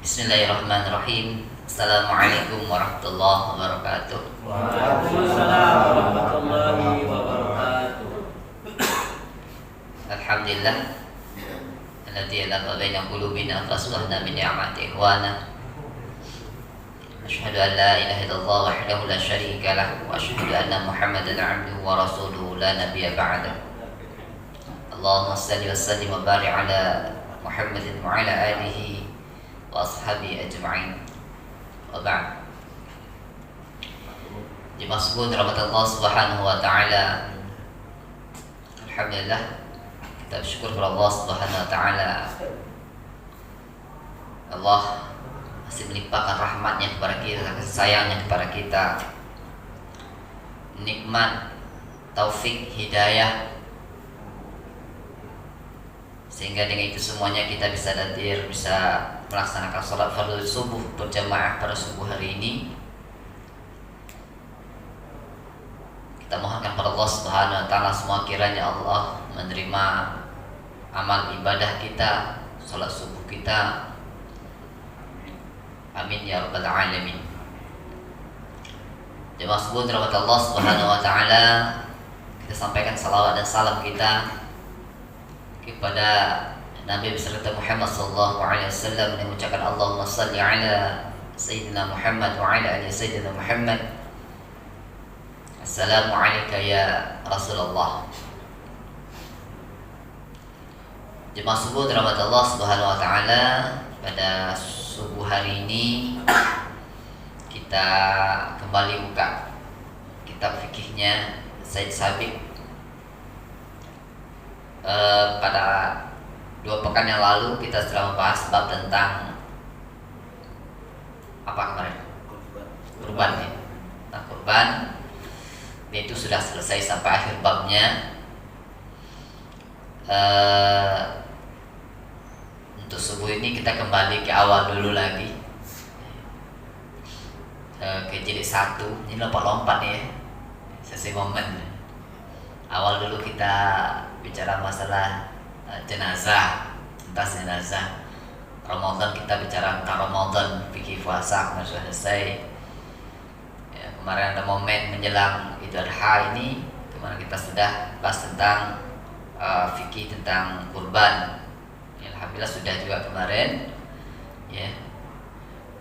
Bismillahirrahmanirrahim. Assalamualaikum warahmatullahi wabarakatuh. Waalaikumsalam warahmatullahi wabarakatuh. Alhamdulillah alladzi alaqa baina qulubina faslahna min ni'mati ikhwana. Asyhadu an la ilaha illallah wahdahu la syarika lah wa asyhadu anna Muhammadan 'abduhu wa rasuluhu la nabiyya ba'da. Allahumma shalli wa sallim wa barik ala Muhammadin wa ala alihi wa ashabihi ajma'in. Wa ba'd. Dimaksud rahmat Allah Subhanahu wa taala. Alhamdulillah kita bersyukur kepada Allah Subhanahu wa taala. Allah masih melimpahkan rahmatnya kepada kita, kasih sayangnya kepada kita, nikmat, taufik, hidayah, sehingga dengan itu semuanya kita bisa hadir, bisa melaksanakan sholat fardu subuh berjamaah pada subuh hari ini. Kita mohonkan pada Allah Subhanahu wa taala semua kiranya Allah menerima amal ibadah kita, sholat subuh kita. Amin ya rabbal alamin. Jemaah sekalian rahmat Allah Subhanahu wa taala, kita sampaikan salawat dan salam kita kepada Nabi beserta Muhammad sallallahu alaihi wasallam dengan mengucapkan Allahumma shalli ala sayyidina Muhammad wa ala ali sayyidina Muhammad. Assalamu alayka ya Rasulullah. Jemaah subuh rahmat Allah Subhanahu wa taala, pada subuh hari ini kita kembali buka kitab fikihnya Said Sabiq. Pada 2 pekan yang lalu kita sudah membahas bab tentang apa kemarin? Kurban ya. Nah, kurban itu sudah selesai sampai akhir babnya. Untuk subuh ini kita kembali ke awal dulu lagi, ke jilid 1. Ini lompat-lompat ya, sesuai momen. Awal dulu kita bicara masalah jenazah, tentang jenazah. Ramadan kita bicara tentang Ramadan, fikih puasa kemarin sudah selesai. Ya, kemarin ada momen menjelang Idul Adha ini, kemarin kita sudah bahas tentang fikih tentang kurban. Ya, alhamdulillah sudah juga kemarin. Ya,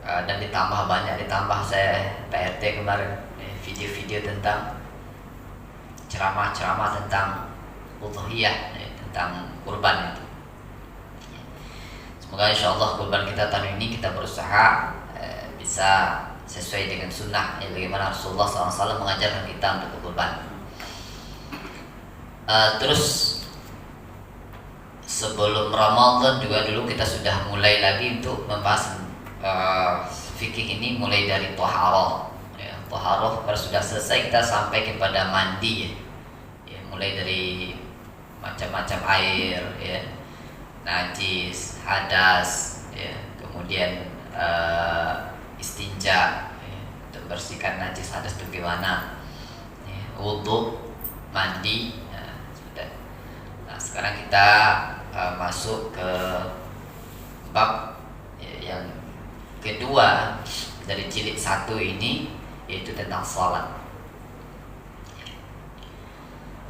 dan ditambah saya PRT kemarin, video-video tentang ceramah-ceramah tentang udhiyah, tentang kurban itu. Semoga insyaallah kurban kita tahun ini kita berusaha bisa sesuai dengan sunnah, bagaimana Rasulullah SAW mengajarkan kita untuk kurban. Terus sebelum Ramadan juga dulu kita sudah mulai lagi untuk membahas fikih ini, mulai dari toharoh. Toharoh kalau sudah selesai kita sampai kepada mandi ya, mulai dari macam-macam air ya, najis, hadas ya, kemudian istinja ya, untuk bersihkan najis hadas itu gimana ya, wudu, mandi ya, sudah. Nah, sekarang kita masuk ke bab ya, yang kedua dari jilid 1 ini, yaitu tentang salat.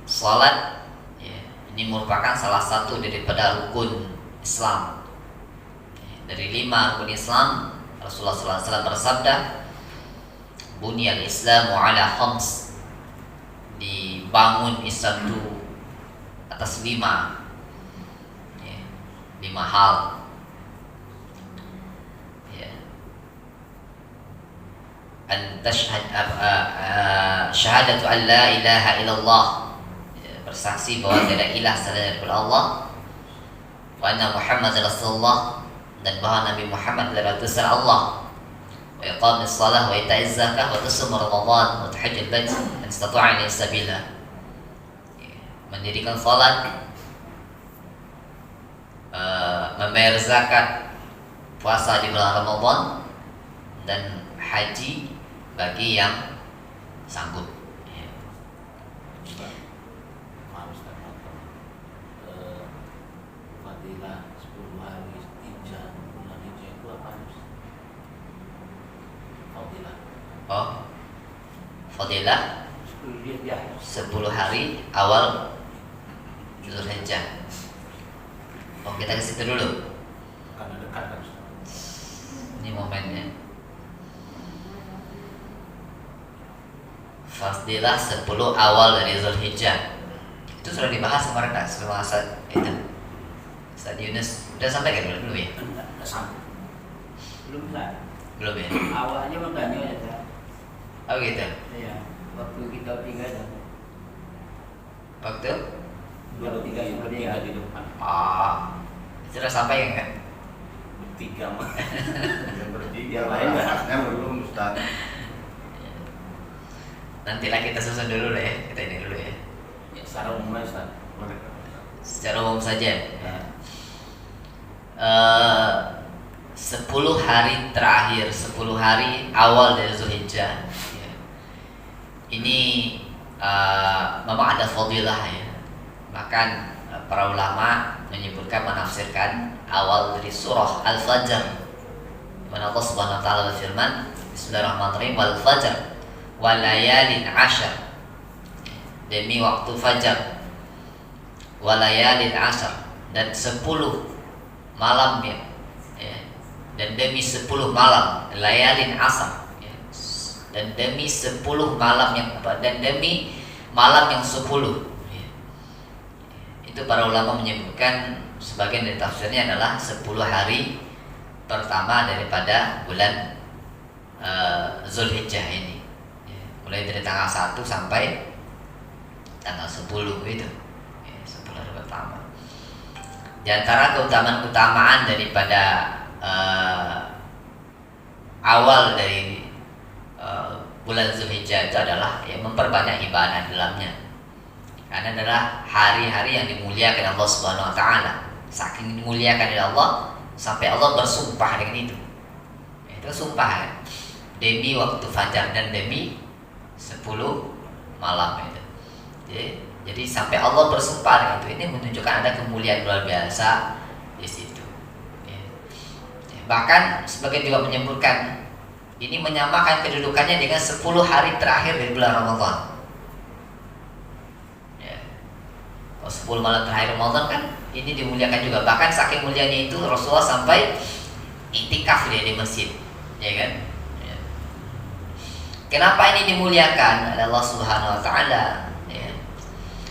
Salat ya, ini merupakan salah satu daripada rukun Islam. Dari 5 rukun Islam, Rasulullah SAW bersabda, "Bunyal Islamu ala khams." Dibangun Islam itu atas 5 ya, 5 hal. An tashhad syahadatu an la ilaha illallah, bersaksi bahwa tidak ilah selain daripada Allah, wa anna Muhammadar Rasulullah, dan bahwa Nabi Muhammad adalah utusan Allah, wa iqamis shalah wa ita'iz zakah wa tasum Ramadan wa tahajjud bait man istata'a ilaihi sabila. Mendirikan salat, membayar zakat, puasa di bulan Ramadan, dan haji bagi yang sanggup. Fadilah 10 hari Hijjah, bulan Hijjah itu apa? fadilah 10 hari awal Zulhijjah. Oh, kita ke situ dulu. Karena dekat kan. Ini momennya. Fadilah 10 awal dari Zulhijjah. Itu sudah dibahas kemarin tak? Semasa itu Ustaz Yunus udah sampai kan belum ya? Enggak sampai. Belum lah. Belum ya? Awalnya makanya ya. Oh gitu. Iya. Waktu kita tiga ya. Waktu? Bertiga yang bertiga di depan. Sudah sampai kan? Bertiga mah. Yang bertiga Yang lain haknya belum Ustaz. Nantilah kita susun dulu lah ya. Kita ini dulu ya. Ya, secara umum aja Ustaz. Boleh. Secara umum saja. Ya. 10 hari terakhir, 10 hari awal dari Zulhijjah ya. Ini memang ada fadilah ya. Bahkan para ulama menyebutkan, menafsirkan awal dari surah Al-Fajr, dimana Allah Subhanahu wa taala berfirman, Bismillahirrahmanirrahim, wal fajr wal layalin ashar, demi waktu fajar, wal layalin ashar, dan 10 malam ya, dan demi 10 malam, layalin asar ya. Dan demi 10 malam yang dan demi malam yang 10 ya. Itu para ulama menyebutkan, sebagian dari tafsirnya adalah 10 hari pertama daripada bulan Zulhijjah ini ya. Mulai dari tanggal 1 sampai tanggal 10 itu ya, 10 hari pertama. Di antara keutamaan daripada awal dari bulan Zulhijjah itu adalah ya, memperbanyak ibadah dalamnya, karena adalah hari-hari yang dimuliakan Allah Subhanahu wa taala. Saking dimuliakan oleh Allah sampai Allah bersumpah dengan itu. Itu sumpah ya. Demi waktu fajar dan demi 10 malam itu. Jadi sampai Allah bersumpah dengan itu, ini menunjukkan ada kemuliaan luar biasa di situ. Bahkan sebagian juga menyebutkan ini menyamakan kedudukannya dengan 10 hari terakhir dari bulan Ramadan. Ya. Kalau 10 malam terakhir Ramadan kan ini dimuliakan juga. Bahkan saking mulianya itu Rasulullah sampai iktikaf dia di masjid, ya kan? Ya. Kenapa ini dimuliakan oleh Allah Subhanahu wa taala? Ya.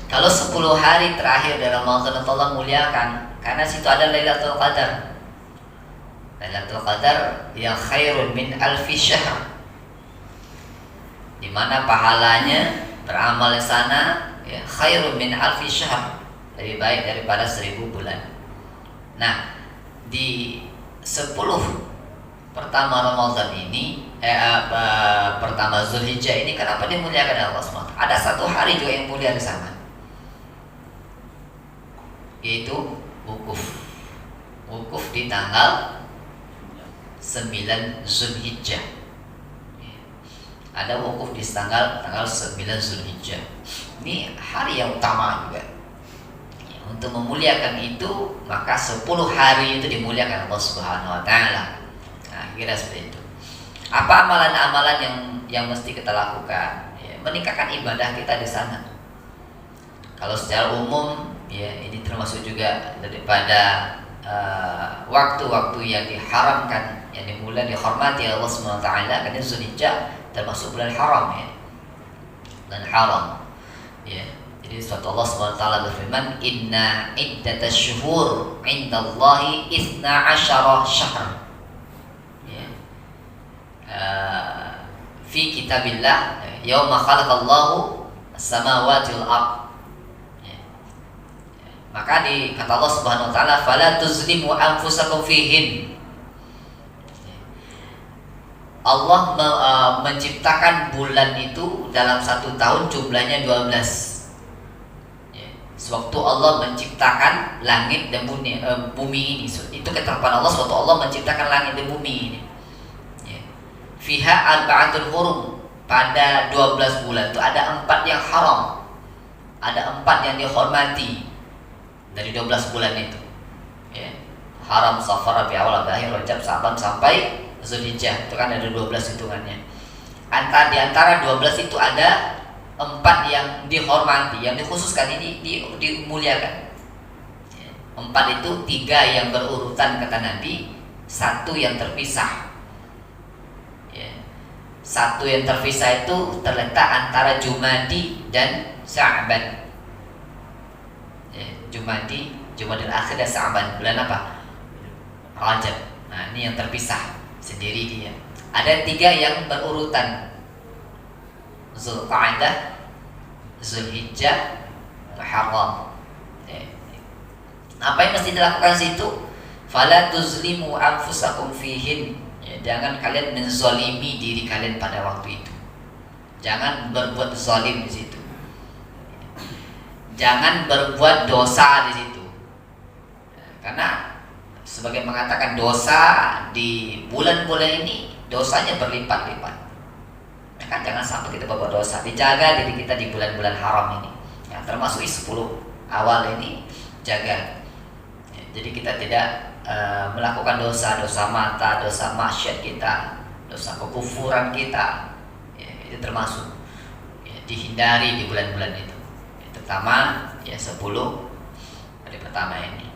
Kalau 10 hari terakhir dari Ramadan Allah muliakan karena situ ada Lailatul Qadar. Lailatul Qadar yang khairun min alfi syahr, di mana pahalanya beramal di sana ya, khairun min alfi syahr, lebih baik daripada 1000 bulan. Nah, di 10 pertama Ramadan ini pertama Zulhijjah ini kenapa dimuliakan oleh Allah SWT? Ada satu hari juga yang mulia di sana, yaitu wukuf di tanggal 9 Zulhijjah. Ada wukuf di tanggal 9 Zulhijjah. Ini hari yang utama juga. Ya, untuk memuliakan itu maka 10 hari itu dimuliakan Allah Subhanahu wa taala. Nah, kira seperti itu. Apa amalan-amalan yang mesti kita lakukan? Ya, meningkatkan ibadah kita di sana. Kalau secara umum ya ini termasuk juga daripada waktu-waktu yang diharamkan, yang dimulai dihormati Allah Subhanahu wa taala, karena Zulhijjah termasuk bulan haram ya. Bulan haram. Ya. Jadi suatu Allah Subhanahu wa taala berfirman, "Inna iddatash syuhur 'indallahi 12 syahr." Ya. Fi kitabillah yauma khalaqallahu as-samawati wal ardh. Maka kata Allah Subhanahu wa taala, fala tuzlimu anfusakum fihin. Allah menciptakan bulan itu dalam 1 tahun jumlahnya 12. Sewaktu Allah menciptakan langit dan bumi ini, itu ketetapan Allah sewaktu Allah menciptakan langit dan bumi ini. Fiha arba'atul hurum, pada 12 bulan itu ada 4 yang haram, ada 4 yang dihormati dari 12 bulan itu ya. Haram, Safar, Rabiul Awal, Rabiul Akhir, Rajab, Sa'ban sampai Zulhijjah, itu kan ada 12 hitungannya. di antara 12 itu ada 4 yang dihormati, yang dikhususkan, ini dimuliakan. 4 itu 3 yang berurutan kata Nabi, 1 yang terpisah. 1 yang terpisah itu terletak antara Jumadi dan Sya'ban. Jumadil akhir dan Sya'ban, bulan apa? Rajab. Nah, ini yang terpisah sendiri dia. Ada 3 yang berurutan, Zulqa'dah, Zulhijjah, Muharram. Apa yang mesti dilakukan situ? Fala tuzlimu anfusakum fihin. Jangan kalian menzalimi diri kalian pada waktu itu. Jangan berbuat zalim di situ. Jangan berbuat dosa di situ. Karena sebagai mengatakan dosa di bulan-bulan ini, dosanya berlipat-lipat. Maka jangan sampai kita berbuat dosa. Dijaga diri kita di bulan-bulan haram ini. Ya, termasuk 10 awal ini, jaga. Jadi kita tidak melakukan dosa mata, dosa maksiat kita, dosa kekufuran kita, itu termasuk dihindari di bulan-bulan itu. Terutama 10 hari pertama ini.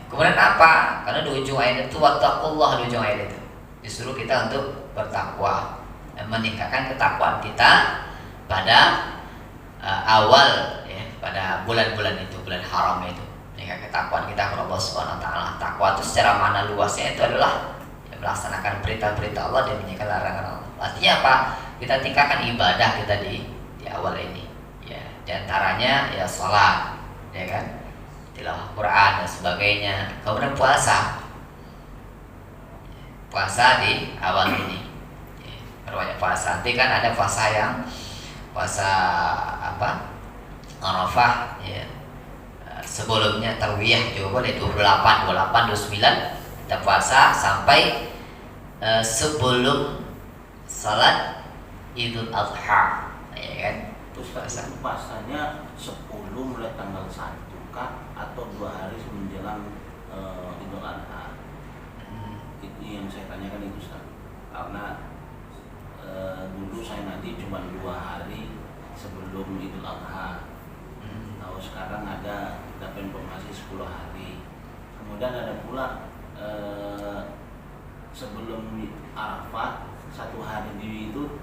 Kemudian apa? Karena di ujung ayat itu wattaqullah, di ujung ayat itu disuruh kita untuk bertakwa, meningkatkan ketakwaan kita pada awal pada bulan-bulan itu, bulan haram itu. Ketakwaan kita kepada Allah Subhanahu wa taala. Takwa itu secara makna luasnya itu adalah melaksanakan perintah-perintah Allah dan meninggalkan larangan Allah. Artinya apa? Kita tingkatkan ibadah kita di awal ini. Ya, di antaranya salat, ya kan? Tilawah Quran dan sebagainya. Kemudian puasa. Puasa di awal ini. Berbanyak puasa. Nanti kan ada puasa Arafah, ya. Sebelumnya tarwiyah juga boleh 28, 29 kita puasa sampai sebelum salat Idul Adha, ya kan? Terus puasanya 10 mulai tanggal 1 kah atau 2 hari menjelang Idul Adha? Itu yang saya tanyakan itu, Ustaz. Karena dulu saya nanti cuma 2 hari sebelum Idul Adha. Tahu sekarang ada dapat informasi 10 hari. Kemudian ada pula sebelum Arafah 1 hari itu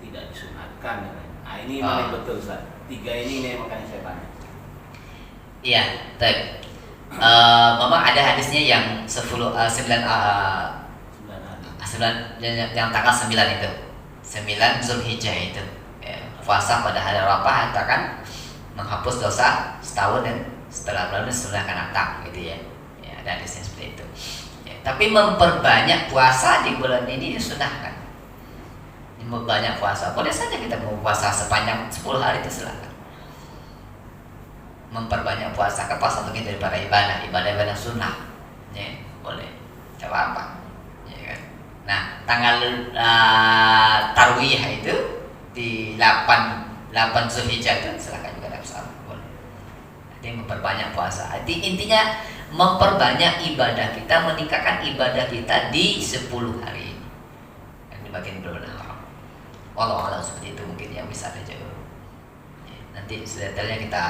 tidak disunatkan. Nah, ini mana betul, Ustaz? 3 ini makanya saya tanya. Iya, baik. Memang ada hadisnya yang 9 yang tanggal 9 itu. 9 Zulhijjah itu. Puasa pada hari Arafah akan menghapus dosa setahun dan setelah berlalu sudah akan datang, gitu ya. Ada hadisnya seperti itu. Tapi memperbanyak puasa di bulan ini disunahkan. Memperbanyak puasa, boleh saja kita mau puasa sepanjang 10 hari itu silakan. Memperbanyak puasa, ke puasa bagian daripada ibadah sunnah, ya, boleh. Coba apa? Ya kan? Nah, tanggal tarwiyah itu di 8 Zulhijjah itu silakan juga, tidak salah, boleh. Jadi memperbanyak puasa. Intinya memperbanyak ibadah kita, meningkatkan ibadah kita di 10 hari ini. Ini bagian benar-benar haram. Walau seperti itu mungkin yang bisa ada jauh. Nanti detailnya kita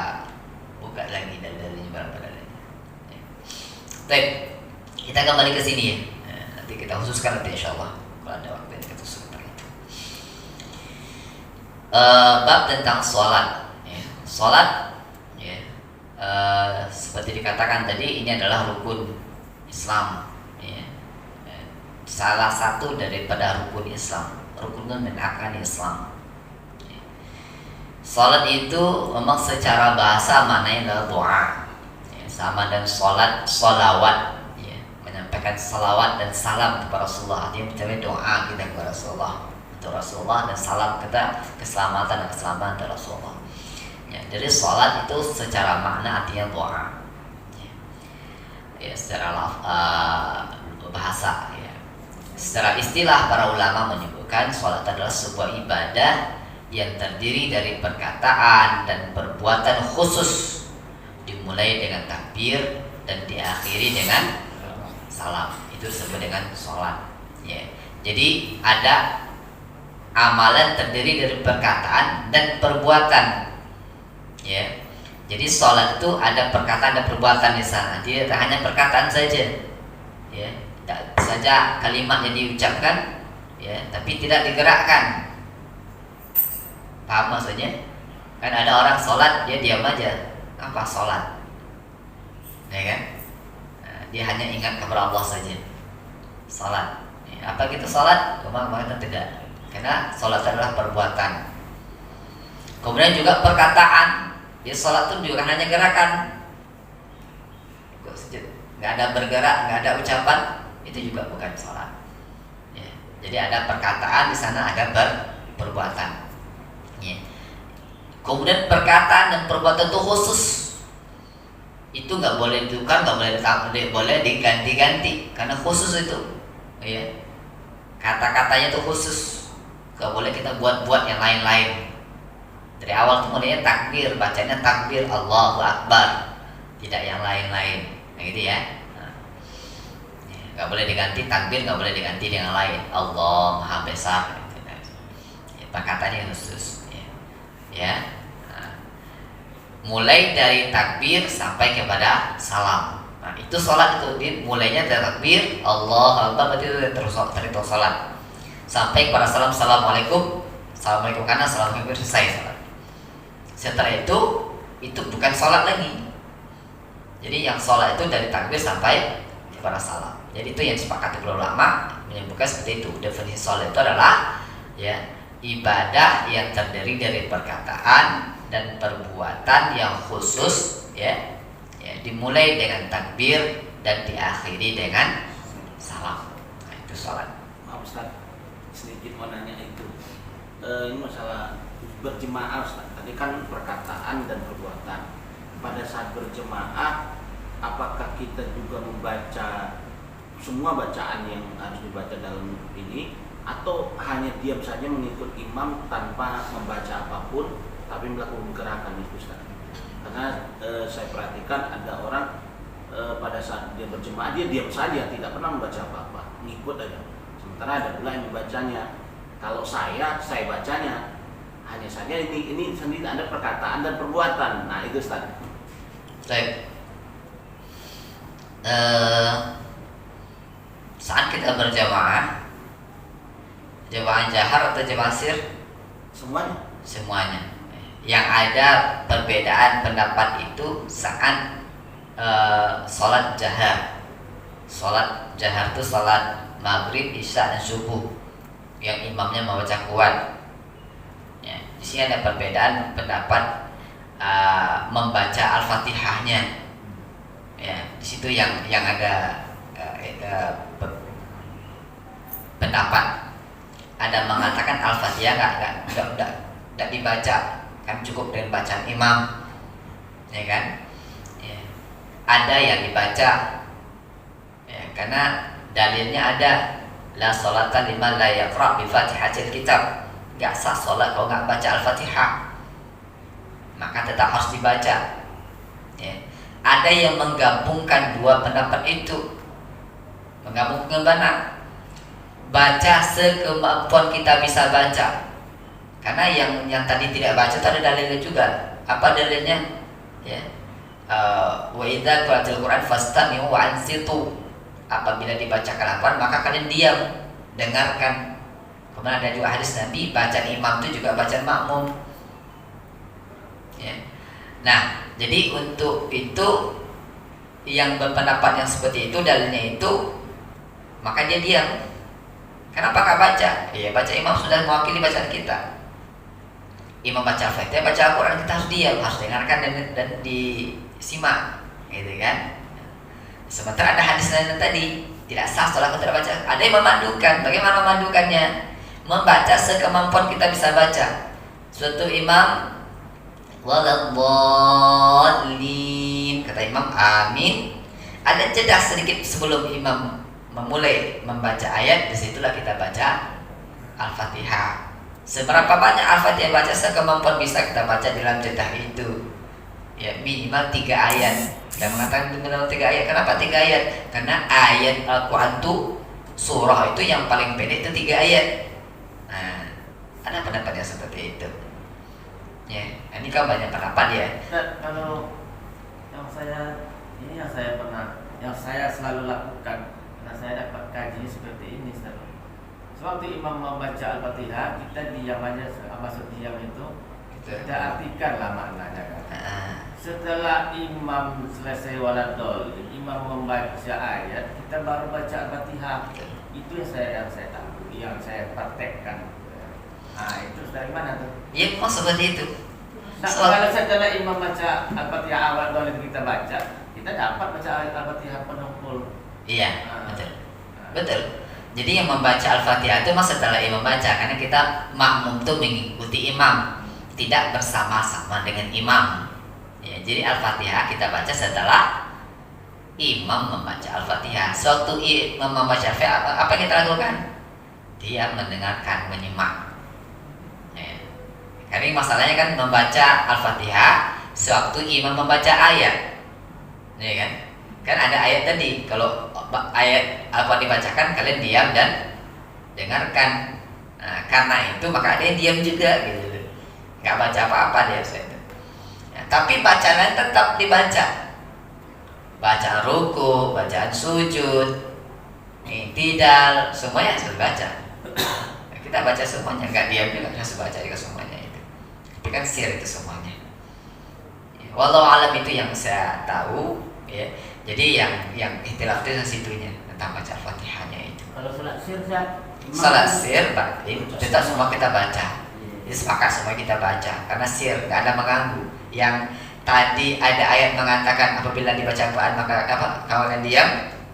buka lagi dari berapa dalilnya. Baik, kita kembali ke sini ya. Nanti kita khususkan nanti insyaallah kalau ada waktu yang kita khususkan itu. Bab tentang sholat. Sholat, seperti dikatakan tadi, ini adalah rukun Islam. Salah satu daripada rukun Islam, rukun min arkan Islam. Salat itu memang secara bahasa maknanya adalah doa, sama dan salat, salawat, menyampaikan salawat dan salam kepada Rasulullah. Dia mencapai doa kita kepada Rasulullah, untuk Rasulullah, dan salam kita keselamatan dan keselamatan dari Rasulullah. Jadi salat itu secara makna artinya doa, secara bahasa. Secara istilah para ulama menyebutkan salat adalah sebuah ibadah yang terdiri dari perkataan dan perbuatan khusus, dimulai dengan takbir dan diakhiri dengan salam. Itu disebut dengan sholat. Jadi ada Amalan terdiri dari perkataan dan perbuatan. Ya. Jadi sholat itu ada perkataan dan perbuatan di sana. Tidak hanya perkataan saja. Ya, tidak saja kalimat yang diucapkan, ya, tapi tidak digerakkan. Paham maksudnya? Kan ada orang sholat dia diam aja. Apa sholat? Ya kan? Nah, dia hanya ingat kepada Allah saja. Sholat. Ya, apa gitu sholat? Kemana tidak. Karena sholat adalah perbuatan. Kemudian juga perkataan. Ya sholat itu juga hanya gerakan. Nggak ada bergerak, nggak ada ucapan, itu juga bukan sholat. Ya, jadi ada perkataan di sana, ada perbuatan. Ya. Kemudian perkataan dan perbuatan itu khusus. Itu nggak boleh ditukar, boleh diganti-ganti, karena khusus itu. Ya. Kata-katanya itu khusus. Gak boleh kita buat-buat yang lain-lain. Dari awal tuh mulainya takbir, bacanya takbir Allahu Akbar, tidak yang lain-lain. Nah, gitu ya. Gak boleh diganti takbir, gak boleh diganti dengan lain. Allah Maha Besar. Gitu. Ya, perkataannya khusus. Ya. Nah, mulai dari takbir sampai kepada salam. Nah, itu sholat itu mulainya dari takbir Allah Akbar, berarti itu terus sholat. Sampai kepada salam, assalamualaikum, assalamualaikum, karena assalamualaikum selesai sholat. Setelah itu bukan sholat lagi. Jadi yang sholat itu dari takbir sampai kepada salam. Jadi itu yang disepakati para ulama menyebutkan seperti itu. Definisi sholat itu adalah ya ibadah yang terdiri dari perkataan dan perbuatan yang khusus, ya dimulai dengan takbir dan diakhiri dengan salam. Nah, itu sholat. Maaf Ustaz, sedikit mau nanya itu. Ini masalah berjemaah Ustaz. Tadi kan perkataan dan perbuatan. Pada saat berjemaah, apakah kita juga membaca semua bacaan yang harus dibaca dalam ini, atau hanya diam saja mengikut imam tanpa membaca apapun, tapi melakukan gerakan itu Ustaz? Karena saya perhatikan ada orang pada saat dia berjemaah dia diam saja, tidak pernah membaca apa-apa, ngikut aja. Sementara ada pula yang membacanya. Kalau saya bacanya hanya saja ini sendiri ada perkataan dan perbuatan. Nah itu Ustaz. Baik. Saat kita berjamaah, jamaah jahar atau jamaah sir? Semuanya. Yang ada perbedaan pendapat itu saat sholat jahar. Sholat jahar itu sholat maghrib, isya dan subuh yang imamnya membaca kuat. Ya, di sini ada perbedaan pendapat membaca al-fatihahnya. Ya, di situ yang ada pendapat. Ada mengatakan al-fatihah nggak dibaca, kan cukup dengan bacaan imam, ya kan? Ya. Ada yang dibaca, ya, karena dalilnya ada la sholata liman la yaqra bi fatihatil kitab. Nggak sah sholat kalau nggak baca al-fatihah, maka tetap harus dibaca. Ya. Ada yang menggabungkan dua pendapat itu. Menggabungkan mana? Baca sekemampuan kita bisa baca. Karena yang tadi tidak baca itu ada dalilnya juga. Apa dalilnya? Ya. Wa idza qira'atil Qur'an fastami'u wa ansitu. Apabila dibacakan Al-Qur'an maka kalian diam, dengarkan. Kemudian ada juga hadis Nabi, bacaan imam itu juga bacaan makmum. Ya. Nah, jadi untuk itu yang berpendapat yang seperti itu dalilnya itu, maka dia diam. Kenapa gak baca? Ya baca imam sudah mewakili bacaan kita. Imam baca Al-Fatihah, baca Al-Quran, kita harus diam, harus dengarkan dan disimak, gitu kan? Sementara ada hadis lain tadi, tidak sah sholat kalau tidak baca. Ada yang memandukan. Bagaimana memandukannya? Membaca sekemampuan kita bisa baca. Suatu imam waladhdallin, kata imam amin. Ada jeda sedikit sebelum imam memulai membaca ayat, disitulah kita baca Al-Fatihah. Seberapa banyak Al-Fatihah baca sekemampuan bisa kita baca dalam jeda itu. Ya minimal 3 ayat. Kita mengatakan minimal 3 ayat. Kenapa 3 ayat? Karena ayat Al-Quran itu, surah itu yang paling pendek itu 3 ayat. Nah, Ada pendapat yang seperti itu. Ya, ini kan banyak pendapat ya. Ustaz, kalau yang saya selalu lakukan karena saya dapat kaji seperti ini, Ustaz. Sewaktu imam membaca Al-Fatihah, kita diam aja. Maksud diam itu kita artikanlah maknanya kan. Setelah imam selesai waladol, imam membaca ayat, kita baru baca Al-Fatihah. Itu yang saya tahu, yang saya praktekkan. Nah, itu dari mana tuh? Ya, mau seperti itu. Nah, kalau setelah imam baca Al-Fatihah awal dulu kita baca, kita dapat baca Al-Fatihah penuh full. Iya, betul. Betul. Jadi yang membaca Al-Fatihah itu mas setelah imam baca, karena kita makmum tuh mengikuti imam, tidak bersama-sama dengan imam. Ya, jadi Al-Fatihah kita baca setelah imam membaca Al-Fatihah. Sewaktu imam membaca Al-Fatihah, apa yang kita lakukan? Dia mendengarkan, menyimak. Ya. Karena masalahnya kan membaca Al-Fatihah sewaktu imam membaca ayat, ya kan? Kan ada ayat tadi, kalau ayat apa dibacakan kalian diam dan dengarkan. Nah, karena itu maka ada yang diam juga gitu, nggak baca apa-apa dia itu. Ya, tapi bacaan tetap dibaca, bacaan ruku, bacaan sujud, i'tidal, semuanya harus dibaca. Nah, kita baca semuanya, nggak diam juga, harus baca juga semuanya itu. Tapi kan sir itu semuanya. Ya, walau alam itu yang saya tahu, ya. Jadi yang ikhtilaf itu situnya tentang baca Al-Fatihahnya itu. Kalau sholat sir, Ustaz, Salat sir, Pak, tetap semua kita baca. Jadi sepakat semua kita baca karena sir nggak ada mengganggu. Yang tadi ada ayat mengatakan apabila dibaca Al-Quran maka kamu akan diam,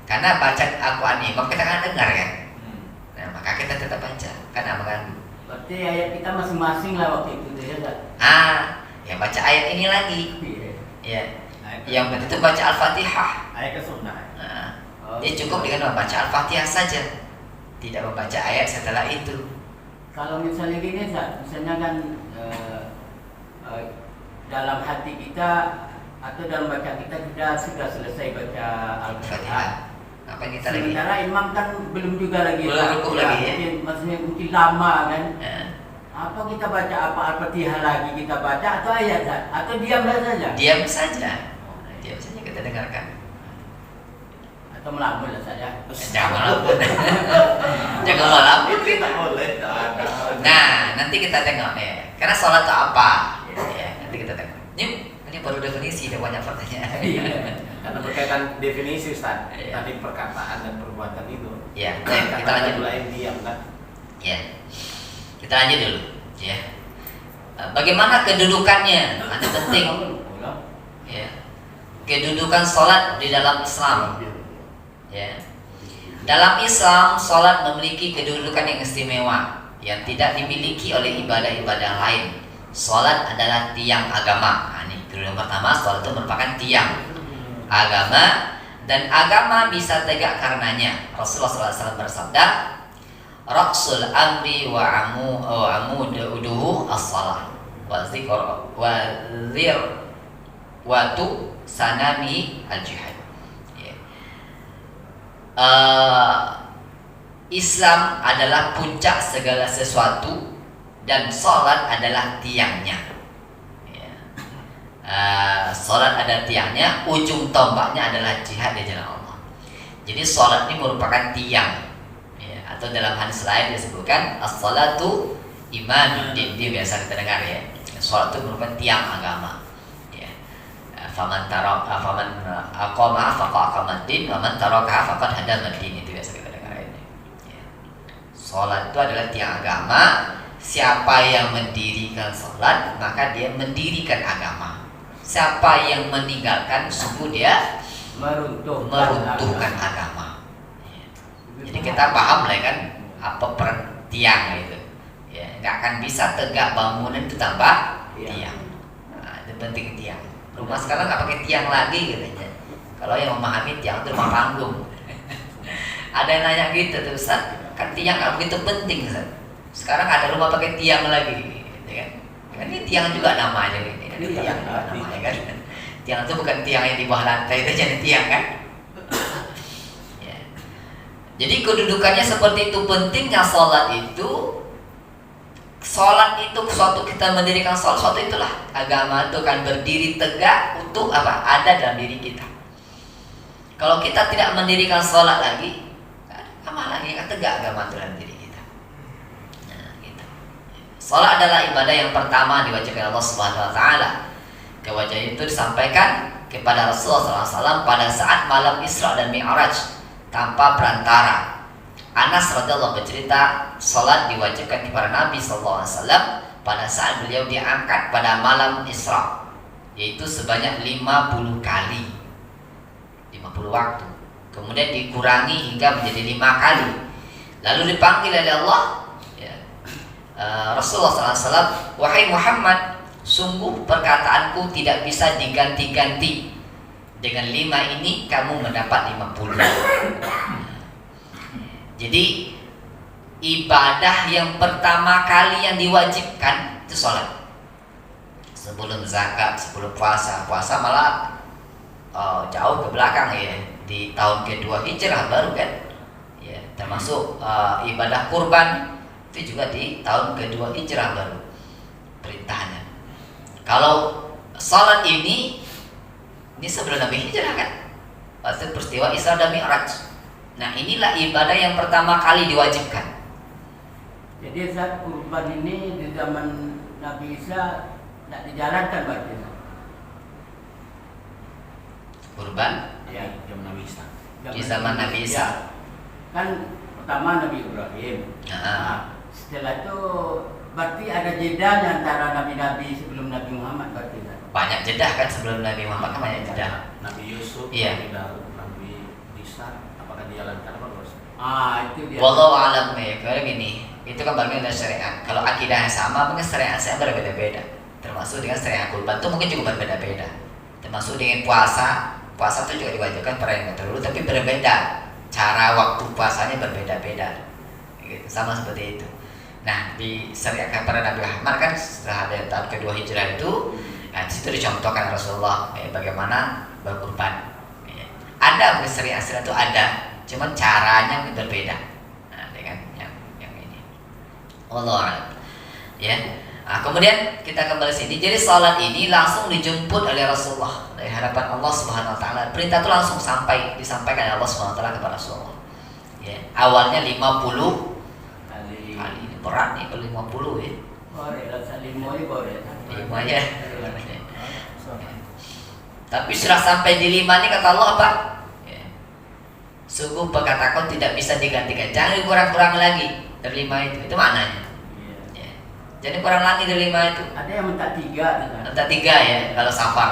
karena baca Al-Quran imam kita akan dengar kan. Nah, maka kita tetap baca karena mengganggu. berarti ayat kita masing-masing lah waktu itu ya, Ustaz. Yang baca ayat ini lagi. Ya. Yang betul itu baca Al-Fatihah. Ayat ke sunnah. Dia cukup dengan membaca Al-Fatihah saja, tidak membaca ayat setelah itu. Kalau misalnya gini, Ustaz, misalnya kan dalam hati kita atau dalam baca kita sudah selesai baca Al-Fatihah. Apa yang kita lagi? Sementara imam kan belum juga lagi. Belum rukuk lagi ya? Mungkin lama kan. Ya. Apa kita baca apa Al-Fatihah lagi kita baca atau ayat, Ustaz? Atau diam saja? Diam saja. Diam saja kita dengarkan. Atau melamun lah saja. Jangan melamun. Jangan melamun. Itu tidak boleh. Nah, nanti kita tengok ya. Karena sholat itu apa? Ya, nanti kita tengok. Ini baru definisi, ada banyak pertanyaan. Karena berkaitan definisi Ustaz, Iya. tadi perkataan dan perbuatan itu. Ya, kita lanjut dulu. Lain diam kan. Ya, kita lanjut dulu. Ya, bagaimana kedudukannya? Nanti penting. Ya, kedudukan sholat di dalam Islam. Ya, dalam Islam sholat memiliki kedudukan yang istimewa yang tidak dimiliki oleh ibadah-ibadah lain. Sholat adalah tiang agama. Nah, ini kedudukan pertama, sholat itu merupakan tiang agama dan agama bisa tegak karenanya. Rasulullah SAW bersabda, Raqsul amri wa amuduhu as-salah wa zikr wa zirwatu sanami al-jihad. Islam adalah puncak segala sesuatu dan sholat adalah tiangnya. Sholat adalah tiangnya, ujung tombaknya adalah jihad di jalan Allah. Jadi sholat ini merupakan tiang, atau dalam hadis lain disebutkan as-sholatu imaduddin. Dia biasa kita dengar ya. Sholat itu merupakan tiang agama. Faman aqama faqad aqamaddin wa man tarakaha faqad hadamaddin. Itu biasa kita dengar ini. Salat itu adalah tiang agama. Siapa yang mendirikan salat maka dia mendirikan agama. Siapa yang meninggalkan sungguh dia meruntuhkan agama. Jadi kita paham lah kan apa peran tiang itu. Ya, nggak akan bisa tegak bangunan itu tanpa tiang. Nah, itu penting tiang. Rumah sekarang nggak pakai tiang lagi katanya. Kalau yang memahami tiang itu rumah panggung. Ada yang nanya gitu tuh, Ustaz, kan tiang nggak begitu penting, Ustaz. Sekarang ada rumah pakai tiang lagi, gitu kan? Kan ini tiang juga namanya ini. Ini tiang juga namanya kan. Tiang itu bukan tiang yang di bawah lantai itu jadi tiang kan? Ya. Jadi kedudukannya seperti itu, pentingnya sholat itu Sholat itu suatu kita mendirikan sholat, suatu itulah agama itu kan berdiri tegak untuk apa? Ada dalam diri kita. Kalau kita tidak mendirikan sholat lagi, agama lagi kan tegak agama itu dalam diri kita. Nah, gitu. Sholat adalah ibadah yang pertama diwajibkan Allah Subhanahu Wa Taala. Kewajiban itu disampaikan kepada Rasulullah SAW pada saat malam Isra dan Mi'raj tanpa perantara. Anas radhiyallahu bercerita, sholat diwajibkan kepada Nabi SAW pada saat beliau diangkat pada malam Isra, yaitu sebanyak 50 kali, 50 waktu. Kemudian dikurangi hingga menjadi 5 kali. Lalu dipanggil oleh Allah, ya, Rasulullah SAW, wahai Muhammad, sungguh perkataanku tidak bisa diganti-ganti. Dengan 5 ini kamu mendapat 50. Jadi ibadah yang pertama kali yang diwajibkan itu sholat. Sebelum zakat, sebelum puasa. Puasa malah jauh ke belakang ya. Di tahun kedua Hijrah baru kan. Ya, termasuk ibadah kurban itu juga di tahun kedua Hijrah baru perintahnya. Kalau sholat ini sebelum Nabi Hijrah kan, waktu peristiwa Isra dan Mi'raj. Nah, inilah ibadah yang pertama kali diwajibkan. Jadi saat kurban ini di zaman Nabi Isa tidak dijalankan berarti. Kurban Ya, zaman Nabi Isa. di zaman Nabi Isa. Kan pertama Nabi Ibrahim. Nah, Nah, setelah itu berarti ada jedanya antara nabi-nabi sebelum Nabi Muhammad berarti kan? banyak jedah kan sebelum Nabi Muhammad kan banyak jedah. Nabi Yusuf, Iya. Nabi Daud, Nabi Isa, apakah dijalankan apa bos? Itu dia. Wallahu a'lam ya. Kalau gini, itu kan bagian dari syariat. Kalau akidahnya sama, mungkin syariat saya berbeda-beda. Termasuk dengan syariat kurban itu mungkin juga berbeda-beda. Termasuk dengan puasa itu juga diwajibkan pada yang terdahulu, tapi berbeda. Cara waktu puasanya berbeda-beda. Gitu, sama seperti itu. Nah, di syariat pada Nabi Muhammad kan setelah ada tahun kedua Hijrah itu, nah di situ dicontohkan Rasulullah bagaimana berkurban. Ada syariat itu ada, cuman caranya berbeda. Nah, dengan yang ini. Allah a'lam. Ya. Nah, kemudian kita kembali sini. Jadi salat ini langsung dijemput oleh Rasulullah dari hadapan Allah Subhanahu Wa Taala. Perintah itu langsung disampaikan oleh Allah Subhanahu Wa Taala kepada Rasulullah. Ya. Awalnya 50 kali. Ini berat nih kalau 50 ya. Boleh lah, salimo ini boleh. 5 ya. Tapi sudah sampai di 5 ini kata Allah apa? Ya. Sungguh perkataanku tidak bisa digantikan. Jangan kurang-kurang lagi dari 5 itu. Itu maknanya. Ya. Jadi kurang lagi dari 5 itu. Ada yang minta 3 kan? Minta 3 ya kalau safar.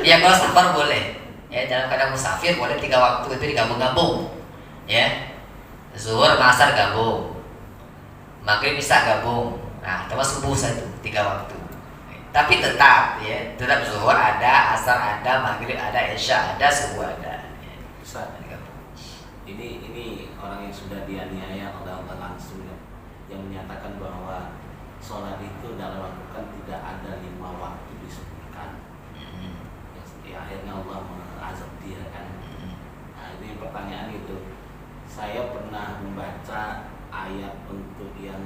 Ya kalau safar boleh. Ya dalam keadaan musafir boleh 3 waktu itu digabung-gabung. Ya. Zuhur, asar gabung. Maghrib bisa gabung. Nah, terus subuh satu 3 waktu. Tapi tetap zuhur ada, asar ada, maghrib ada, isya ada, subuh ada. Ustaz, ini orang yang sudah dianiaya oleh Allah langsung yang menyatakan bahwa sholat itu dalam Al-Quran tidak ada 5 waktu disebutkan. Ya, akhirnya Allah mengazab dia kan. Nah, ini pertanyaan itu. Saya pernah membaca ayat untuk yang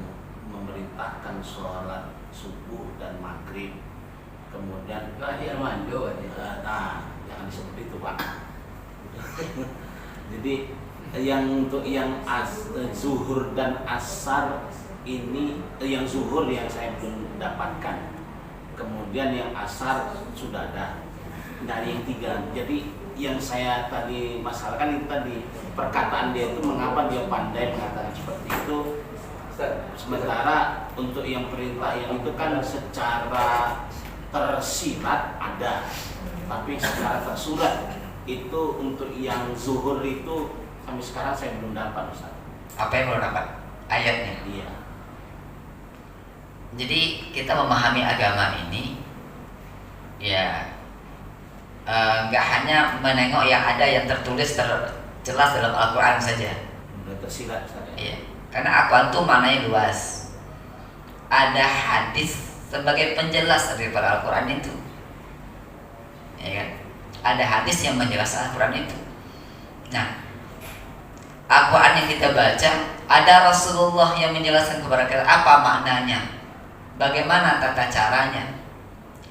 memerintahkan sholat subuh dan maghrib, kemudian Lahir mando. nah jangan disebut itu Pak. Jadi yang untuk yang zuhur dan asar ini yang zuhur yang saya belum dapatkan, kemudian yang asar sudah ada dari yang 3. Jadi yang saya tadi masalahkan itu tadi perkataan dia itu mengapa dia pandai mengatakan seperti itu, sementara untuk yang perintah yang itu kan secara tersirat ada, tapi secara tersurat itu untuk yang zuhur itu sampai sekarang saya belum dapat Ustaz. Apa yang belum dapat? Ayatnya. Iya. Jadi kita memahami agama ini ya nggak hanya menengok yang ada yang tertulis jelas dalam Al-Quran saja. Sudah tersirat Ustaz. Iya. Karena Al-Quran itu maknanya luas. Ada hadis sebagai penjelas daripada Al-Quran itu. Ya kan? Ada hadis yang menjelaskan Al-Quran itu. Nah, Al-Quran yang kita baca, ada Rasulullah yang menjelaskan kepada kita apa maknanya, bagaimana tata caranya.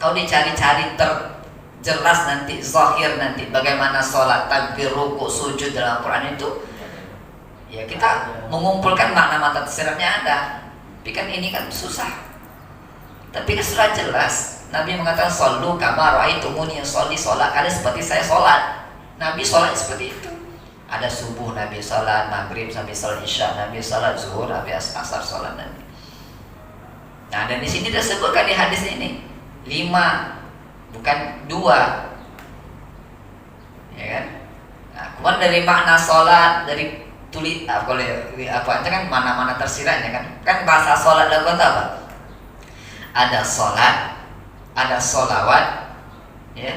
Kau dicari-cari terjelas nanti, zahir nanti, bagaimana sholat, takbir, ruku, sujud dalam Al-Quran itu. Ya kita mengumpulkan makna-makna tafsirnya ada. Tapi kan ini kan susah. Tapi kan sudah jelas. Nabi mengatakan shollu kama ra'aitumuni sholli, sholat kalian seperti saya sholat. Nabi sholat seperti itu. Ada subuh Nabi sholat, maghrib sampai sholat isya Nabi sholat, zuhur sampai asar sholat Nabi. Nah dan di sini disebutkan di hadis ini 5 bukan 2, ya kan? Nah, kemudian dari makna sholat, dari tulis apa aja kan mana-mana tersiratnya kan bahasa sholat lakukan apa? Ada sholat, ada sholawat, ya,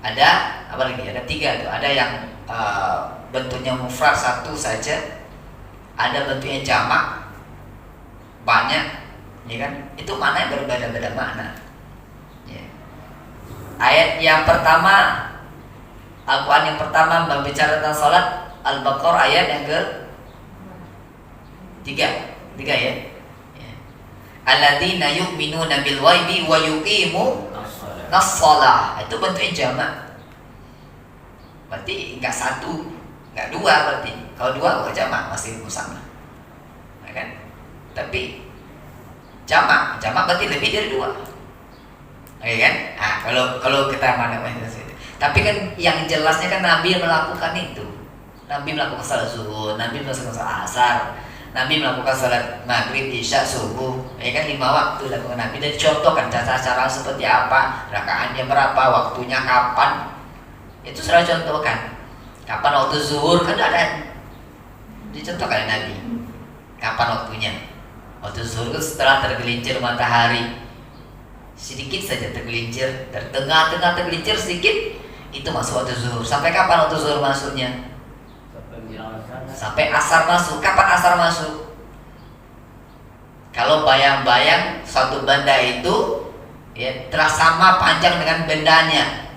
ada apa lagi? Ada 3 tuh. Ada yang bentuknya mufrad 1 saja, ada bentuknya jamak banyak, ya kan? Itu maknanya berbeda-beda makna. Ya. Ayat yang pertama, Al-Quran yang pertama berbicara tentang salat, Al-Baqarah ayat yang ke-3 ya. Alladzina yu'minuna bil ghaibi wa yuqimunas shalah. Itu bentuknya jamak. Berarti enggak 1, enggak 2 berarti. Kalau 2 enggak jamak masih sama. Ya kan? Tapi jamak berarti lebih dari 2. Oke kan? Nah, kalau kita mana-mana itu. Tapi kan yang jelasnya kan Nabi melakukan itu. Nabi melakukan salat zuhur, Nabi melakukan salat asar, Nabi melakukan salat maghrib, isya, subuh. Ya kan 5 waktu dilakukan Nabi dan dicontohkan cara-cara seperti apa, rakaatnya berapa, waktunya kapan. Itu sudah contohkan. Kapan waktu zuhur kan ada dicontohkan oleh Nabi. Kapan waktunya? Waktu zuhur itu setelah tergelincir matahari. Sedikit saja tergelincir, dari tengah-tengah tergelincir sedikit, itu masuk waktu zuhur. Sampai kapan waktu zuhur masuknya? Sampai asar masuk. Kapan asar masuk? Kalau bayang-bayang suatu benda itu ya telah sama panjang dengan bendanya,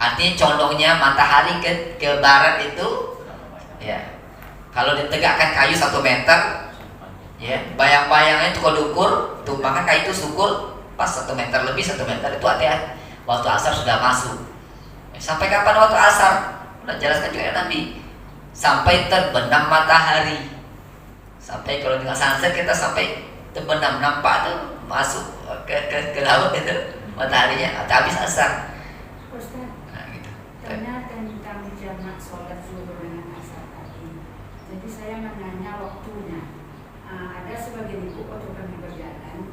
artinya condongnya matahari ke barat itu, ya. Kalau ditegakkan kayu 1 meter, ya bayang-bayangnya itu kalau diukur, tuh maka kayu itu syukur pas 1 meter lebih 1 meter itu hati-hati. Waktu asar sudah masuk. Sampai kapan waktu asar? Udah jelaskan juga Nabi. Sampai terbenam matahari. Sampai kalau dengan sunset kita sampai terbenam, nampak tuh masuk ke laut itu mataharinya atau habis asar. Ustaz, Nah, gitu. karena tentang jamak sholat zuhur dengan asar tadi, jadi saya menanya waktunya. Ada sebagian ibu waktu kami berjalan,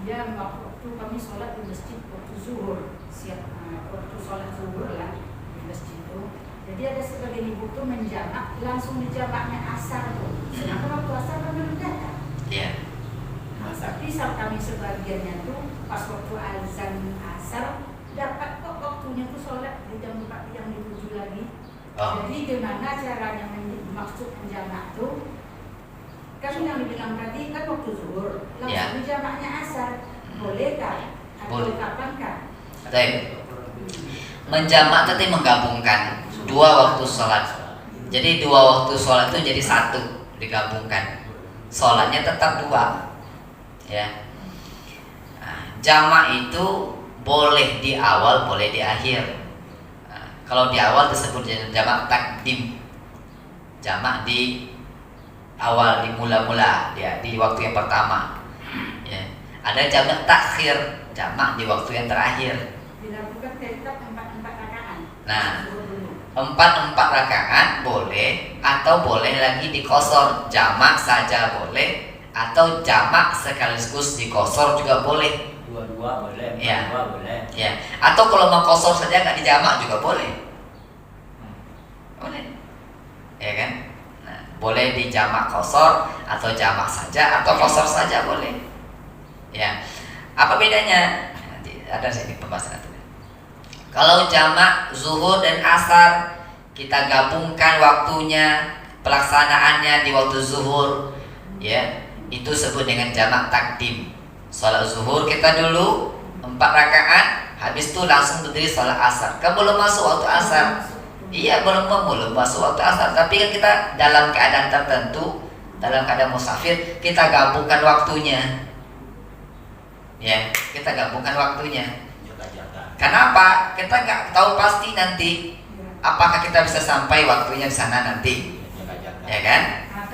dia waktu kami sholat di masjid waktu zuhur, waktu sholat zuhur lah di masjid itu. Jadi ada sebagian ibu tuh menjamak, langsung dijamaknya asar tuh. Sedangkan waktu asar kan belum datang. Iya. Tapi kami sebagiannya tuh pas waktu azan asar dapat kok waktunya tuh sholat di jam 4 yang dituju lagi. Oh. Jadi gimana caranya maksud menjamak tuh? Kan yang dibilang tadi kan waktu zuhur, langsung dijamaknya asar. Bolehkah? Atau Boleh. kapankah? Baik. Menjamak tadi menggabungkan 2 waktu sholat. Jadi 2 waktu sholat itu jadi 1 digabungkan. Sholatnya tetap 2, ya. Nah, jamak itu boleh di awal, boleh di akhir. Nah, kalau di awal disebut jamak takdim. Jamak di awal, di mula-mula, ya, di waktu yang pertama. Ya. Ada jamak takhir, jamak di waktu yang terakhir. Dilakukan tetap 4 rakaat. Nah, Zuhur dulu. 4 rakaat boleh, atau boleh lagi dikosor, jamak saja boleh, atau jamak sekaligus dikosor juga boleh. 2 boleh, 4 Ya. boleh. Ya, atau kalau mau kosor saja nggak dijamak juga boleh. Boleh, ya kan? Nah, boleh dijamak kosor atau jamak saja atau kosor saja boleh. Ya, apa bedanya? Nanti ada sini pembahasan itu. Kalau jamak zuhur dan asar kita gabungkan waktunya, pelaksanaannya di waktu zuhur, ya, itu sebut dengan jamak takdim. Sholat zuhur kita dulu 4 rakaat, habis itu langsung berdiri sholat asar. Kan belum masuk waktu asar, Iya, belum masuk waktu asar. Tapi kan kita dalam keadaan tertentu, dalam keadaan musafir, kita gabungkan waktunya. Ya, kita gabungkan waktunya. Jaga-jaga. Kenapa? Kita nggak tahu pasti nanti apakah kita bisa sampai waktunya di sana nanti, Jaga-jaga. ya kan?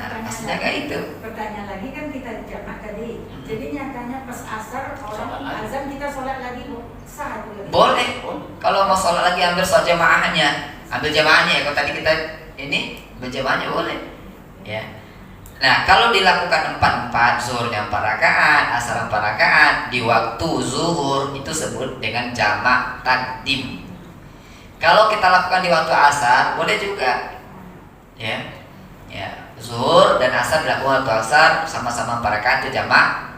Nah, Pasti jaga itu. pertanyaan lagi kan kita jamak tadi. Jadi nyatanya pas asar Sholat orang lagi. azan kita sholat lagi sah itu lagi. Boleh. Kalau mau sholat lagi ambil sholat jamaahnya, ambil jamaahnya ya. Kalau tadi kita ini berjamaahnya boleh. Ya. Nah, kalau dilakukan 4 zuhurnya 4 rakaat, asar 4 rakaat di waktu zuhur itu sebut dengan jamak takdim. Kalau kita lakukan di waktu asar boleh juga. Ya. Ya, zuhur dan asar dilakukan waktu asar sama-sama 4 rakaat itu jamak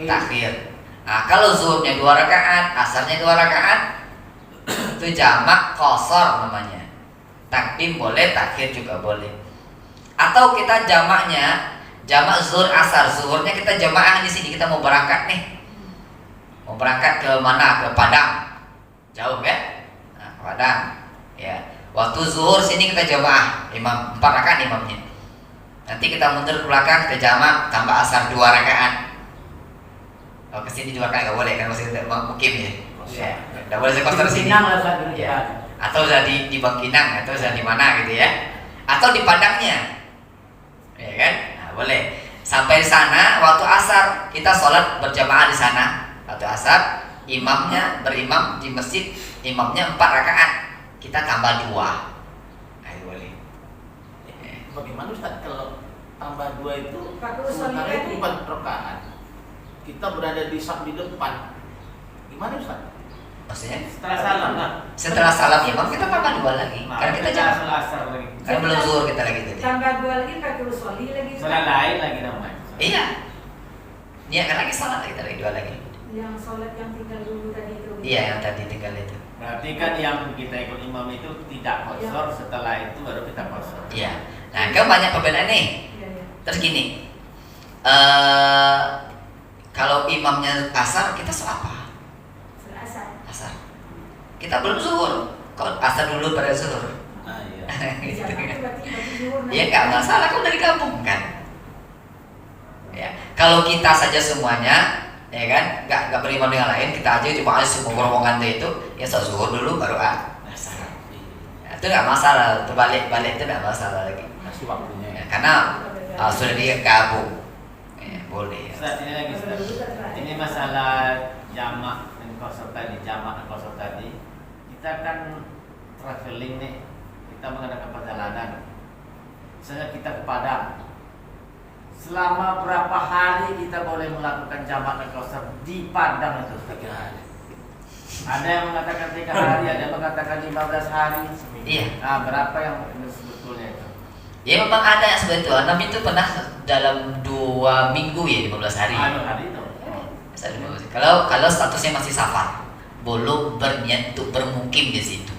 takhir. Nah, kalau zuhurnya 2 rakaat, asarnya 2 rakaat itu jamak qasar namanya. Takdim boleh, takhir juga boleh. Atau kita jamaknya jamak zuhur asar, zuhurnya kita jamaah di sini, kita mau berangkat nih. Mau berangkat ke mana? Ke Padang. Jauh kan? Nah, ke Padang. Ya. Waktu zuhur sini kita jamaah, 4 rakaat imamnya. Nanti kita mundur ke belakang, kita jamak tambah asar 2 rakaat. Kalau kesini 2 rakaat nggak boleh kan, masih mukim ya. Ya. Nggak boleh sekosor sini. Pinang lah saat dulu Ya. Atau udah di Bangkinang, atau udah di mana gitu ya. Atau di Padangnya. Ya kan? Nah, boleh. Sampai di sana waktu asar kita sholat berjamaah di sana. Waktu asar imamnya berimam di masjid, imamnya 4 rakaat. Kita tambah 2. Nah, itu boleh. Bagaimana Ustaz kalau tambah 2 itu Pakai sementara usul itu lagi. 4 rakaat. Kita berada di saf di depan. Gimana Ustaz? Maksudnya Setelah salam lah. setelah salam imam kita tambah 2 lagi. Karena kita Kita jamaah. sholat asar lagi. Karena belum zuhur kita lagi tadi. Tambah 2 lagi pakai usul lagi. Sholat lain lagi namanya. Iya. Niatkan lagi salat kita lagi 2 lagi. Yang sholat yang tinggal dulu tadi itu. Iya, yang tadi tinggal itu. Berarti kan yang kita ikut imam itu tidak kosor, setelah itu baru kita kosor. Iya. Nah, kan banyak perbedaan nih. Iya, iya. Terus gini, kalau imamnya asar, kita sholat apa? Selasa. Asar. Kita belum zuhur. Kalau asar dulu pada zuhur. Nah, iya. Gitu Jamak kan. itu berarti zuhur. Ya nggak masalah, kan udah digabungkan. Ya, kalau kita saja semuanya, ya kan, nggak berimam dengan lain, kita aja cuma semua rombongan itu, ya sholat zuhur dulu baru asar. Ya, itu nggak masalah, terbalik-balik itu nggak masalah lagi. Kasih waktunya ya. Ya, karena sudah digabung. Ya, boleh. Ustaz, ini lagi Ustaz. Ini masalah jamak dan kosor tadi, jamak dan kosor tadi. Kita kan traveling nih, kita mengadakan perjalanan. Misalnya kita ke Padang. Selama berapa hari kita boleh melakukan jamak dan kosor di Padang itu? 3 hari. Ada yang mengatakan 3 hari, ada yang mengatakan 15 hari. Iya. Nah, berapa yang sebetulnya itu? Ya memang ada yang seperti itu. Nabi itu pernah dalam 2 minggu ya 15 hari. Hari itu. Bisa 15 hari. Kalau statusnya masih safar, belum berniat untuk bermukim di situ.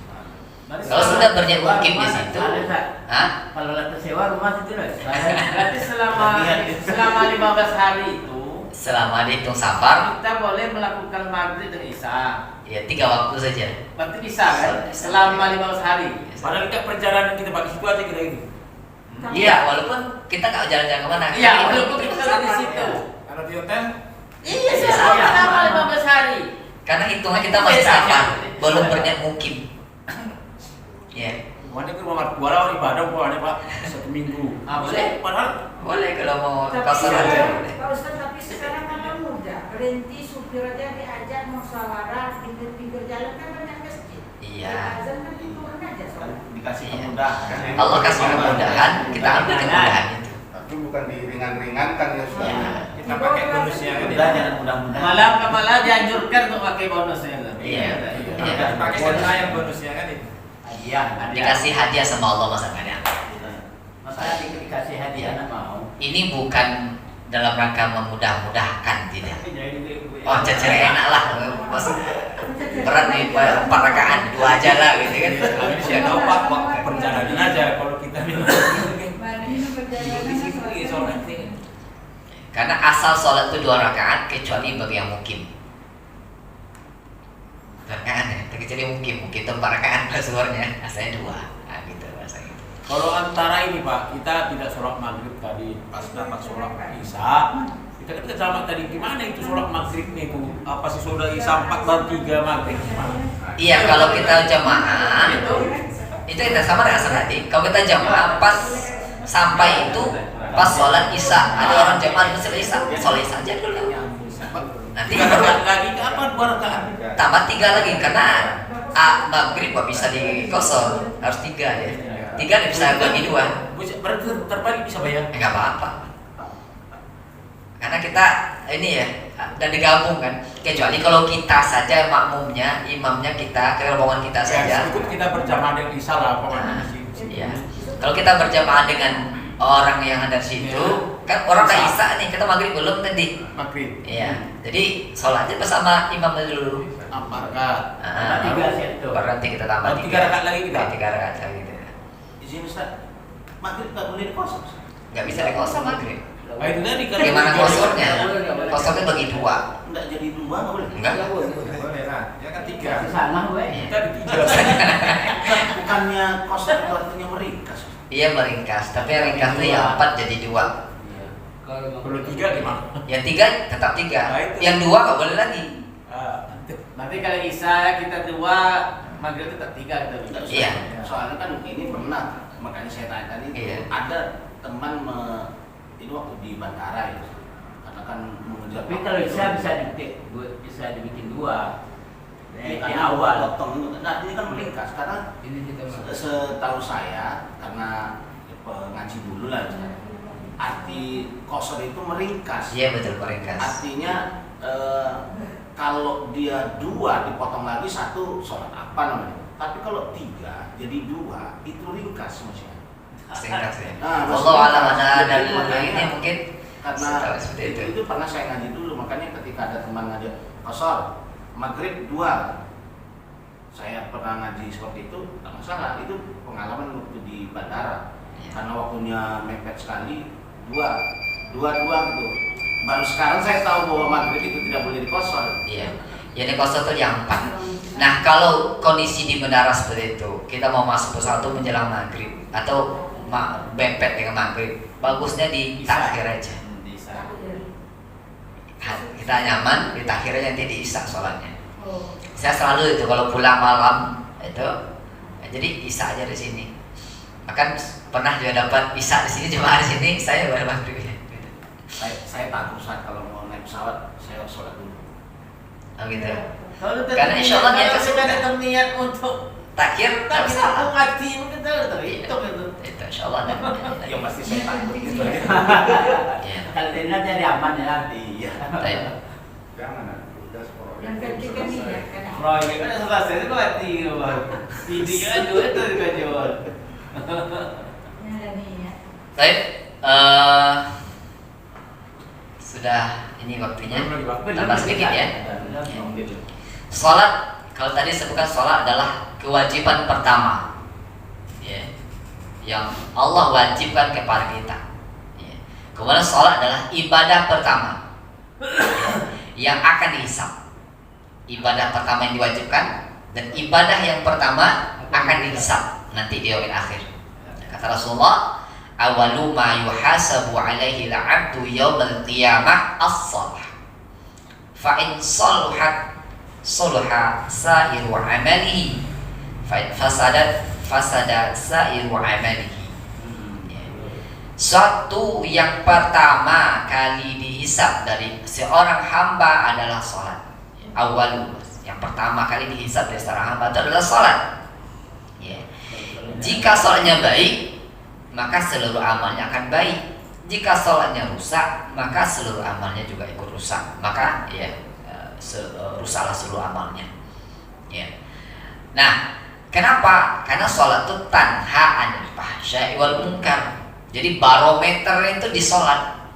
Kalau sudah berniat mukim di situ, Ada tak? Hah? Kalau lah tersewa rumah situ lah. Berarti selama 15 hari itu Selama dihitung safar, kita boleh melakukan maghrib dan isya. ya 3 waktu saja. Berarti bisa kan? Selama 15 hari. Padahal kita perjalanan kita pakai situ aja kita itu. Iya, walaupun kita nggak jalan-jalan kemana. Iya, Tapi walaupun kita di situ. Kalau di hotel, Iya, selama 15 hari. karena hitungan kita masih safar, belum berniat mukim. Ya, mana ke rumah kuala ibadah ada Pak 1 minggu. Ah, boleh. Padahal boleh kalau mau Tapi pasar aja sekarang, boleh. Pak Ustadz, tapi sekarang kan mudah. Berhenti supir aja diajak musyawarah pinggir-pinggir jalan kan banyak masjid. Iya. Azan kan turun aja Kan sholat. dikasih Iya. kemudahan. Allah kasih kemudahan, kita ambil kemudahan itu. Tapi bukan diringan-ringankan ya Ustaz. Iya. kita pakai bonusnya kan Mudah jangan mudah-mudahan. Malah dianjurkan untuk pakai bonusnya. Iya. Iya. Pakai setengah yang bonusnya kan itu. Hadiah. Dikasih hadiah sama Allah masalahnya. Masa dikasih hadiah anak mau. Ini bukan dalam rangka memudah-mudahkan, tidak. Tapi jadi Oh, cecer enak lah. Mas, berat nih 4 rakaat, 2 aja lah gitu kan. Kalau ini saya tahu Pak, waktu perjalanan aja kalau kita bilang Ini perjalanan di situ sholat ini. Karena asal sholat itu 2 rakaat kecuali bagi yang mukim. Rakaat ya, kecuali mukim itu 4 rakaat plus zuhurnya, asalnya 2. Nah, Kalau antara ini Pak, kita tidak sholat maghrib tadi, pas dapat sholat isya, kita sama tadi gimana itu sholat maghrib nih Bu? Apa sih sholat isya 4 dan 3 maghrib? Iya, kalau kita jamaah itu kita sama dengan asar tadi. Kalau kita jamaah pas sampai itu pas sholat isya, ada orang jamaah di sholat isya, sholat isya aja dulu. Nanti lagi apa 2 rakaat? tambah 3 lagi karena maghrib nggak bisa dikosor, harus 3 ya. 3 bisa bagi 2. Berarti terbalik bisa bayar? Nggak apa-apa. Karena kita ini ya dan digabung kan. Kecuali kalau kita saja makmumnya, imamnya kita, rombongan kita saja. Ikut kita berjamaah dengan isya lah apa Iya. Kalau kita berjamaah dengan orang yang ada di situ, kan orang udah isya nih, kita maghrib belum tadi. Maghrib. Iya. Jadi sholatnya bersama imam dulu. 4 rakaat. Baru nanti kita tambah 3 rakaat lagi kita. 3 rakaat lagi. Izin Ustaz, maghrib nggak boleh dikosor. Nggak bisa dikosor maghrib. Itu tadi kan Gimana kosornya? Kosornya bagi 2. Nggak jadi 2 nggak boleh. Enggak. boleh lah. Ya kan 3. Di sana gue. Kita di 3. Bukannya kosor itu artinya meringkas. Iya meringkas, tapi yang ringkas itu yang 4 jadi 2. Kalau 3 gimana? Yang 3 tetap 3. Nah, itu. Yang 2 nggak boleh lagi. Nanti kalau isya kita 2, maghrib tetap 3 kita Nggak bilang. usah. Iya. Soalnya kan ini pernah, makanya saya tanya tadi Iya. ada teman ini waktu di bandara ya, karena kan mengejar. Tapi kalau bisa dibikin 2. Di karena awal. potong itu. Nah ini kan meringkas karena setahu saya karena ngaji dulu lah. Arti kosor itu meringkas. Iya betul meringkas. Artinya kalau dia 2 dipotong lagi 1 sholat apa namanya. Tapi kalau 3 jadi 2 itu ringkas maksudnya. Ringkas ya. Nah, Allah alam ada jadi dan makanya ini mungkin karena seperti itu. itu pernah saya ngaji dulu, makanya ketika ada teman ngaji kosor maghrib 2, saya pernah ngaji seperti itu, nggak masalah. Itu pengalaman waktu di bandara. Iya. Karena waktunya mepet sekali, 2 gitu. Baru sekarang saya tahu bahwa maghrib itu tidak boleh dikosor. Iya. Yang dikosor itu yang 4. Nah kalau kondisi di bandara seperti itu, kita mau masuk pesawat itu menjelang maghrib atau bempet dengan maghrib, bagusnya di takhir aja. Kita nyaman di takhir aja, nanti di isya sholatnya. Saya selalu itu kalau pulang malam itu, jadi isya aja di sini. Bahkan pernah juga dapat isya di sini, cuma di sini saya baru maghrib. Saya takut saat kalau mau naik pesawat saya harus sholat dulu. Oh gitu. Karena insya Allah niat kita sudah. ada niat untuk Takhir tak kita bisa. mau ngaji kita terhitung itu. Itu insya Allah. Yang pasti saya takut gitu. Iya. Kalau ini jadi aman ya. Iya. Baik. Jangan udah sekolah. Yang ketiga nih ya kan. Proyek kan selesai itu mati bang. Ini kan dua itu juga jual. Ini ada nih ya. Baik. Sudah ini waktunya. Tambah sedikit ya. Salat, kalau tadi sebutkan salat adalah kewajiban pertama, ya, yang Allah wajibkan kepada kita. Ya. Kemudian salat adalah ibadah pertama, ya, yang akan dihisab. Ibadah pertama yang diwajibkan dan ibadah yang pertama akan dihisab nanti di yaumil akhir. Kata Rasulullah, awalu ma yuhasabu alaihi al-'abdu yaumal qiyamah as-shalah. Fa in saluhat saluha sa'iru amalihi, fa in fasadat fasada sa'iru amalihi. Satu yang pertama kali dihisab dari seorang hamba adalah salat. Awalu, yang pertama kali dihisab dari seorang hamba itu adalah salat. Ya. Jika salatnya baik, maka seluruh amalnya akan baik. Jika sholatnya rusak, maka seluruh amalnya juga ikut rusak. Maka ya rusaklah seluruh amalnya. Ya. Nah, kenapa? Karena sholat itu tanha anil fahsya'i wal munkar. Jadi barometer itu di sholat.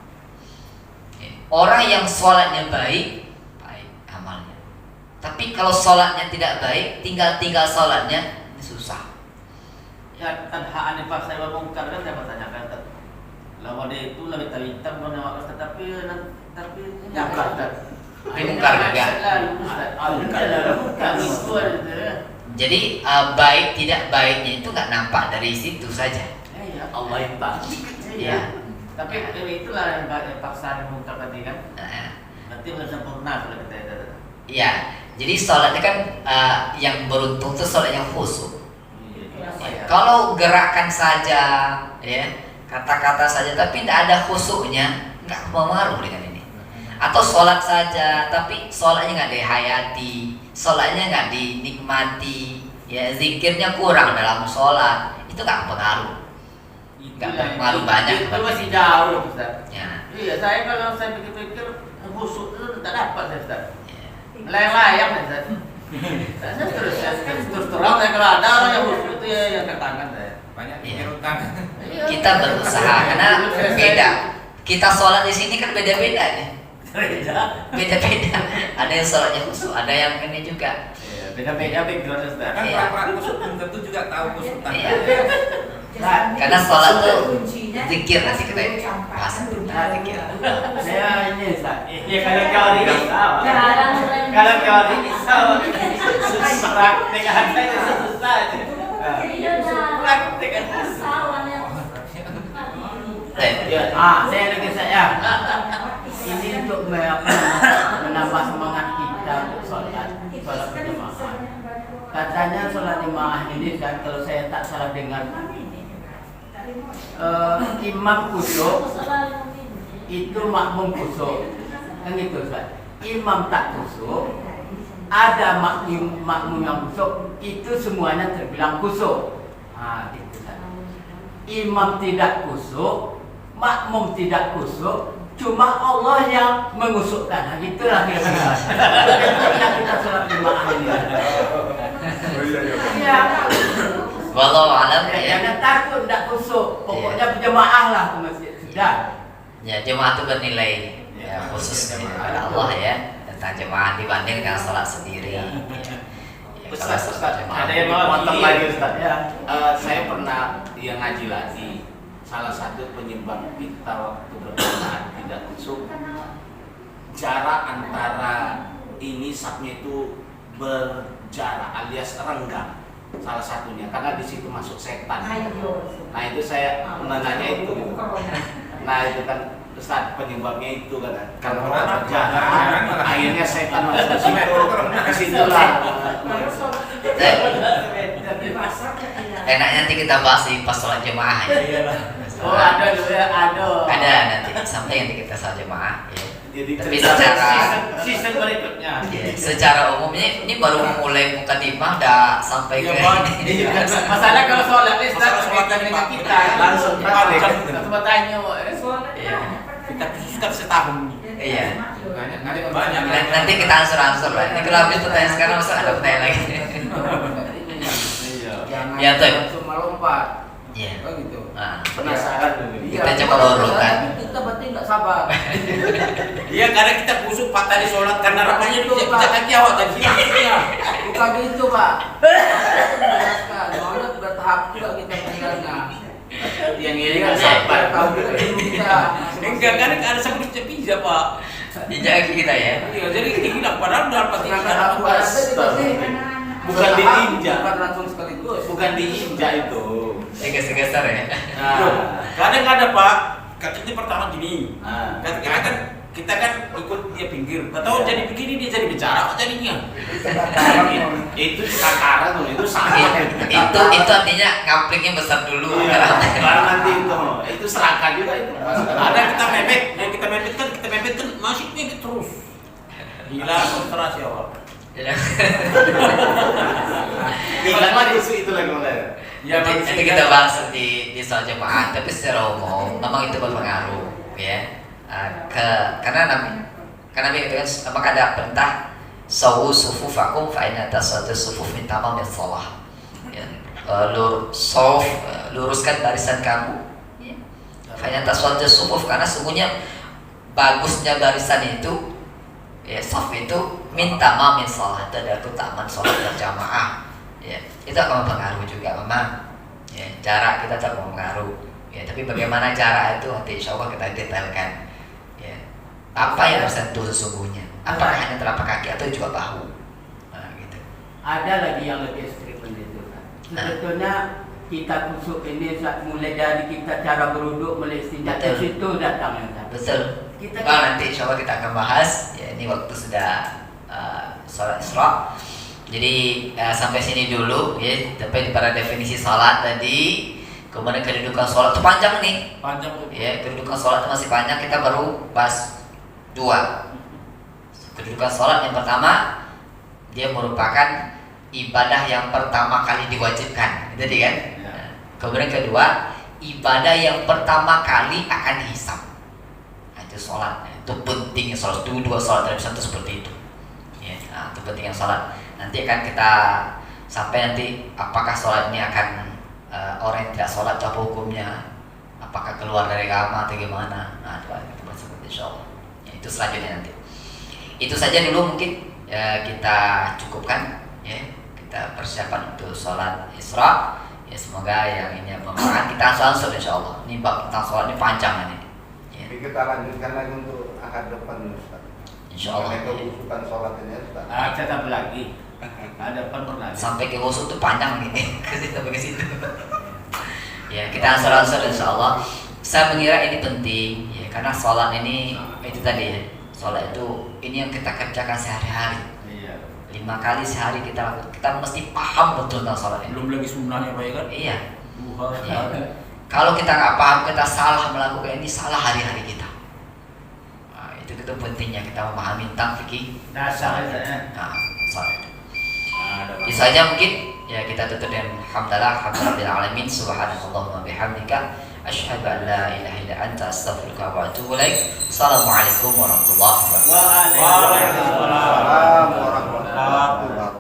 Ya. Orang yang sholatnya baik, baik amalnya. Tapi kalau sholatnya tidak baik, tinggal sholatnya ini susah. Ya kan hak aneh paksa wal mungkar kan saya bertanyakan tuh. Lawan dia itu lebih tahu hitam mana wakas tapi Mungkar. Mungkar juga. Kami itu ada. Jadi baik tidak baiknya itu nggak nampak dari situ saja. Allah yang tahu. Iya. Tapi itulah yang paksaan munkar tadi kan. Nanti belum sempurna kalau kita itu. Iya. Jadi sholatnya kan yang beruntung itu sholat yang khusyuk. Ya, kalau gerakan saja, ya kata-kata saja, tapi tidak ada khusyuknya, nggak pengaruh dengan ini. Atau sholat saja, tapi sholatnya nggak dihayati, sholatnya nggak dinikmati, ya zikirnya kurang dalam sholat, itu nggak pengaruh. Nggak pengaruh banyak. Itu masih jauh, Ustaz. Ya. Iya, saya kalau saya pikir-pikir khusyuk itu tidak dapat, Ustaz. Layang-layang, Ustaz. Saya terus terang saya kalau ada orang yang khusyuk itu ya yang ketangan saya. Banyak Iya. pikir utang. Kita berusaha karena beda. Kita sholat di sini kan beda-beda nih. Beda-beda. Ada yang sholatnya khusyuk, ada yang ini juga. Beda-beda background, Ustaz. Kan Iya. orang-orang kusuk belum tentu juga tahu kusuk utang. Iya. Karena sholat tuh zikir, nanti kita bahas zikir. Saya ini Ustaz. Iya, kalau kau ini sama. Kalau kau ini sama. Praktek saya susah aja. Praktek Saya lagi saya. Ini untuk menambah semangat kita untuk sholat berjamaah. Katanya sholat jamaah ini kan kalau saya tak salah dengar, imam khusyuk itu makmum khusyuk, kan gitu Ustaz. Imam tak khusyuk, ada makmum yang khusyuk, itu semuanya terbilang khusyuk. Gitu Ustaz. Imam tidak khusyuk, makmum tidak khusyuk, cuma Allah yang mengusukkan. Itulah kira-kira. Yang kita sholat jamaah ini. Iya. Wallahu alam ya. Jangan takut tidak khusyuk. Pokoknya berjamaah lah ke masjid. Sudah. Ya, jemaah itu bernilai ya, khusus kepada Allah ya, tentang jemaah dibanding dengan sholat sendiri. Ya, kalau sholat jemaah. Ada yang mau Potong lagi, lagi, Ustaz. Ya. Saya pernah yang ngaji lagi. Salah satu penyebab kita waktu berjamaah tidak khusyuk, jarak antara ini sapnya itu berjarak alias renggang, salah satunya karena di situ masuk setan. Nah itu saya menanya itu. Nah itu kan Ustaz penyebabnya itu kan kalau orang berjarak akhirnya setan masuk ke situ, disitulah. Enaknya nanti kita bahas di pas sholat jemaah ya. Oh ada juga ya, ada. Ada nanti sampai nanti kita sholat jemaah ya. Jadi Tapi secara season berikutnya. ya, secara umumnya ini baru mulai mukaddimah dah sampai ke ini. Masalah kalau sholat ini Ustaz, Masalah sholat kita ini, kita langsung balik. Coba tanya, Iya. Kita khususkan setahun. Iya. Banyak. Nanti kita ansur lah. Ini kalau habis pertanyaan sekarang masa ada pertanyaan lagi. Jangan Ya, Tep. langsung melompat. Iya. Oh gitu. Nah, penasaran dulu. Kita coba urutkan. Tapi kita berarti nggak sabar. Iya, karena kita kusuk Pak tadi sholat karena rasanya bisa kaki awak tadi. Iya. Bukan gitu Pak. Jelaskan. Soalnya bertahap juga kita menjalannya. Yang ini kan sabar. Tahu juga dulu kita. Enggak, karena ada sampai bisa Pak. Dijagi kita ya. Iya, jadi hilang padahal udah pasti Karena aku ada juga sih. Bukan diinjak, Bukan langsung sekaligus. bukan diinjak itu. Geser-geser ya. Nah, kadang ada Pak, katanya pertama gini. nah. Kita kan ikut dia pinggir. Nggak tahu jadi begini dia jadi bicara jadinya. Itu takaran tuh, itu sama. Itu artinya ngaplingnya besar dulu. Baru nanti itu serakah juga itu. Ada kita mepet, yang kita mepet kan masih mepet terus. Gila konsentrasi awal. Hilang lagi itu lagi mulai. Ya, Nanti kita bahas di sholat jemaah, tapi secara umum memang itu berpengaruh ya. Karena Nabi itu kan maka ada perintah sawu sufufakum fa inna tasawwatu sufuf min tamamil shalah. Ya, luruskan barisan kamu. Ya. Fa inna tasawwatu sufuf karena sungguhnya bagusnya barisan itu ya saf itu min tamamil shalah, itu adalah keutamaan sholat berjamaah. Ya, itu akan mempengaruhi juga memang. Ya, jarak kita tak mempengaruhi. Ya, tapi bagaimana jarak itu nanti insya Allah kita detailkan. Ya, apa yang harus tentu sesungguhnya? Apakah hanya telapak kaki atau juga bahu? Nah, gitu. Ada lagi yang lebih ekstrim dari itu kan. Sebetulnya kita kusuk ini Ustaz, mulai dari kita cara beruduk, mulai istinja, Betul. di situ datangnya Ustaz. Betul. Kita Nanti insya Allah kita akan bahas. Ya, ini waktu sudah sholat Isra. Jadi sampai sini dulu ya. Tapi pada definisi sholat tadi, kemudian kedudukan sholat itu panjang nih. Panjang. Ya, kedudukan sholat itu masih panjang. Kita baru bahas 2. Kedudukan sholat yang pertama, dia merupakan ibadah yang pertama kali diwajibkan, itu dia kan? Ya. Kemudian kedua, ibadah yang pertama kali akan dihisab. Nah, itu sholat. Itu pentingnya sholat. Itu 2 sholat dalam satu seperti itu. Ya, nah, itu pentingnya sholat. Nanti akan kita sampai nanti apakah sholat ini akan orang yang tidak sholat apa hukumnya? Apakah keluar dari agama atau gimana? Nah, itu akan kita bahas seperti insyaallah. Ya, itu selanjutnya nanti. Itu saja dulu mungkin ya, kita cukupkan ya, kita persiapan untuk sholat Isra ya, semoga yang ini bermanfaat. Kita ansur insyaallah. Ini bab tentang sholat ini panjang ini ya. Jadi kita lanjutkan lagi untuk ahad depan Ustaz. Insyaallah Mengenai ya. kekhusukan sholat ini Ustaz. Saya tambah lagi. Ada penuh lagi. Sampai ke khusuk itu panjang nih ke situ ke situ. Ya, kita ansur insyaallah. Saya mengira ini penting ya, karena sholat ini itu tadi ya. Sholat itu ini yang kita kerjakan sehari-hari. Iya. 5 kali sehari kita lakukan. Kita mesti paham betul tentang sholat ini. Belum lagi sunnahnya Pak ya kan? Iya. Duha. Ya. Kalau kita nggak paham, kita salah melakukan ini, salah hari-hari kita. Nah, itu pentingnya kita memahami tentang fikih Dasar sholat. ya. Nah, sholat. Ada Itu saja mungkin ya, kita tutup dengan alhamdulillah alamin, subhanallahumma bihamdika asyhadu an la ilaha illa anta astaghfiruka wa atubu ilaik. Assalamualaikum warahmatullahi wabarakatuh. Waalaikumsalam. Waalaikumsalam warahmatullahi wabarakatuh.